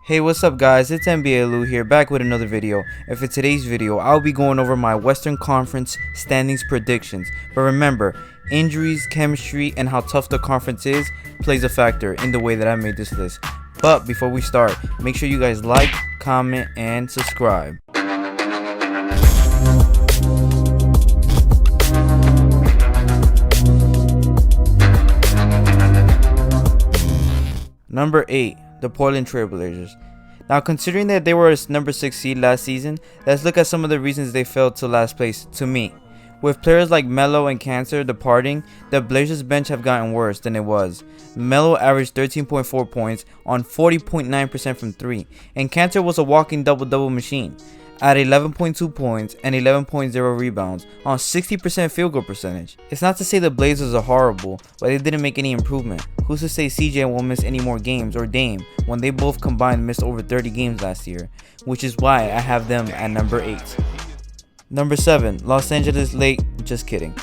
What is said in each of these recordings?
Hey, what's up guys, it's NBA Lou here, back with another video, and for today's video I'll be going over my Western Conference standings predictions. But remember, injuries, chemistry, and how tough the conference is plays a factor in the way that I made this list. But before we start, make sure you guys like, comment, and subscribe. Number 8. The Portland Trailblazers. Now, considering that they were a number 6 seed last season, let's look at some of the reasons they fell to last place to me. With players like Melo and Kanter departing, the Blazers bench have gotten worse than it was. Melo averaged 13.4 points on 40.9% from 3, and Kanter was a walking double-double machine at 11.2 points and 11.0 rebounds on 60% field goal percentage. It's not to say the Blazers are horrible, but they didn't make any improvement. Who's to say CJ won't miss any more games, or Dame, when they both combined missed over 30 games last year, which is why I have them at number 8. Number 7, Los Angeles Lakers. Just kidding.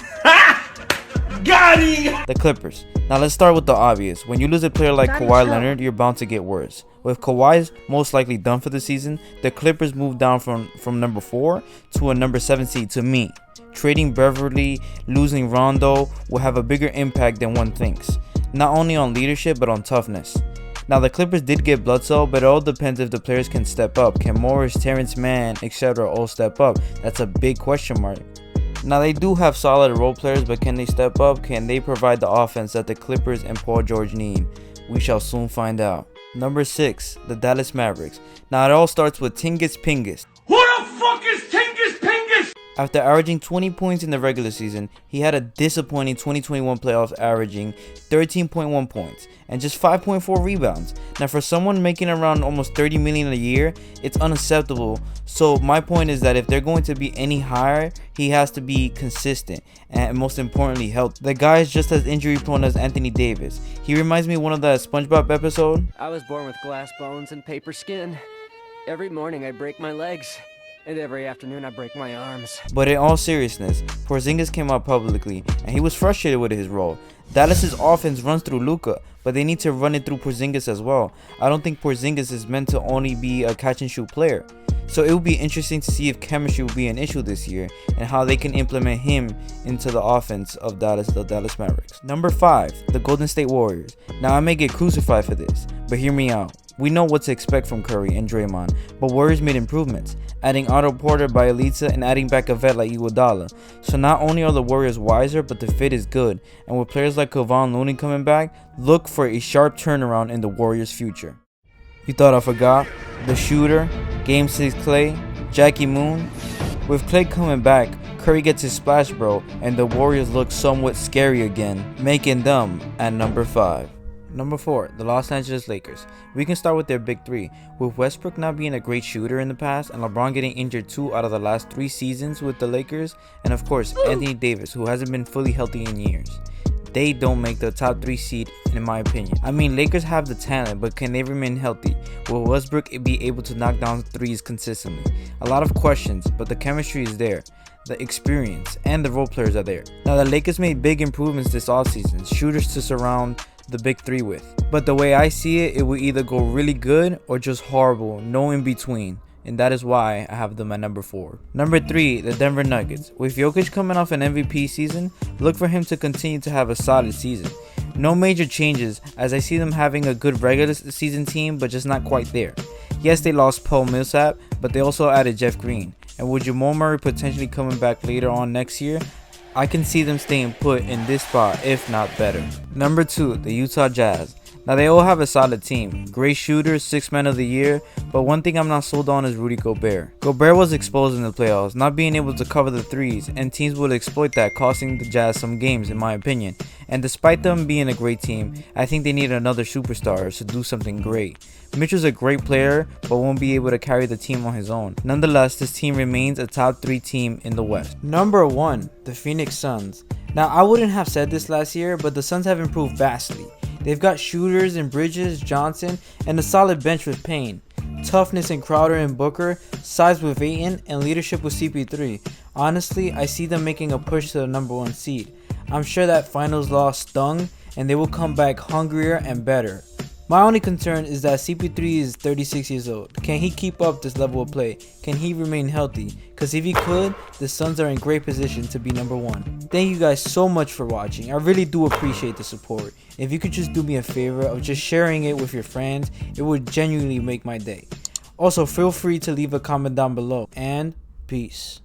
Got him! The Clippers. Now let's start with the obvious. When you lose a player like Kawhi Leonard, you're bound to get worse. With Kawhi's most likely done for the season, the Clippers moved down from number 4 to a number 7 seed to me. Trading Beverly, losing Rondo will have a bigger impact than one thinks, not only on leadership but on toughness. Now the Clippers did get Bledsoe, but it all depends if the players can step up. Can Morris, Terrence Mann, etc. all step up? That's a big question mark. Now they do have solid role players, but can they step up? Can they provide the offense that the Clippers and Paul George need? We shall soon find out. Number 6, the Dallas Mavericks. Now it all starts with Tingus Pingus. Who the fuck is Tingus Pingus? After averaging 20 points in the regular season, he had a disappointing 2021 playoffs averaging 13.1 points and just 5.4 rebounds. Now for someone making around almost $30 million a year, it's unacceptable. So my point is that if they're going to be any higher, he has to be consistent and most importantly healthy. The guy is just as injury prone as Anthony Davis. He reminds me of one of that SpongeBob episode. I was born with glass bones and paper skin. Every morning I break my legs. And every afternoon I break my arms. But in all seriousness, Porzingis came out publicly and he was frustrated with his role. Dallas's offense runs through Luka, but they need to run it through Porzingis as well. I don't think Porzingis is meant to only be a catch and shoot player. So it will be interesting to see if chemistry will be an issue this year and how they can implement him into the offense of the Dallas Mavericks. Number 5, the Golden State Warriors. Now I may get crucified for this, but hear me out. We know what to expect from Curry and Draymond, but Warriors made improvements, adding Otto Porter, Bielitsa, and adding back a vet like Iguodala. So not only are the Warriors wiser, but the fit is good, and with players like Kevon Looney coming back, look for a sharp turnaround in the Warriors' future. You thought I forgot? The shooter, Game 6 Clay, Jackie Moon. With Clay coming back, Curry gets his splash bro, and the Warriors look somewhat scary again, making them at number 5. Number 4, the Los Angeles Lakers. We can start with their big 3, with Westbrook not being a great shooter in the past and LeBron getting injured 2 out of the last 3 seasons with the Lakers, and of course Anthony Davis, who hasn't been fully healthy in years. They don't make the top 3 seed in my opinion. I mean, Lakers have the talent, but can they remain healthy? Will Westbrook be able to knock down threes consistently? A lot of questions, but the chemistry is there. The experience and the role players are there. Now the Lakers made big improvements this offseason, shooters to surround the big 3 with. But the way I see it, it will either go really good or just horrible, no in between. And that is why I have them at number 4. Number 3, the Denver Nuggets. With Jokic coming off an MVP season, look for him to continue to have a solid season. No major changes, as I see them having a good regular season team, but just not quite there. Yes, they lost Paul Millsap, but they also added Jeff Green. And with Jamal Murray potentially coming back later on next year, I can see them staying put in this spot, if not better. Number 2, the Utah Jazz. Now they all have a solid team, great shooters, 6th man of the year, but one thing I'm not sold on is Rudy Gobert. Gobert was exposed in the playoffs, not being able to cover the threes, and teams will exploit that, costing the Jazz some games in my opinion. And despite them being a great team, I think they need another superstar to do something great. Mitchell's a great player, but won't be able to carry the team on his own. Nonetheless, this team remains a top 3 team in the West. Number 1, the Phoenix Suns. Now I wouldn't have said this last year, but the Suns have improved vastly. They've got shooters in Bridges, Johnson, and a solid bench with Payne. Toughness in Crowder and Booker, size with Ayton, and leadership with CP3. Honestly, I see them making a push to the number 1 seed. I'm sure that finals loss stung, and they will come back hungrier and better. My only concern is that CP3 is 36 years old. Can he keep up this level of play? Can he remain healthy? Because if he could, the Suns are in great position to be number 1. Thank you guys so much for watching. I really do appreciate the support. If you could just do me a favor of just sharing it with your friends, it would genuinely make my day. Also, feel free to leave a comment down below, and peace.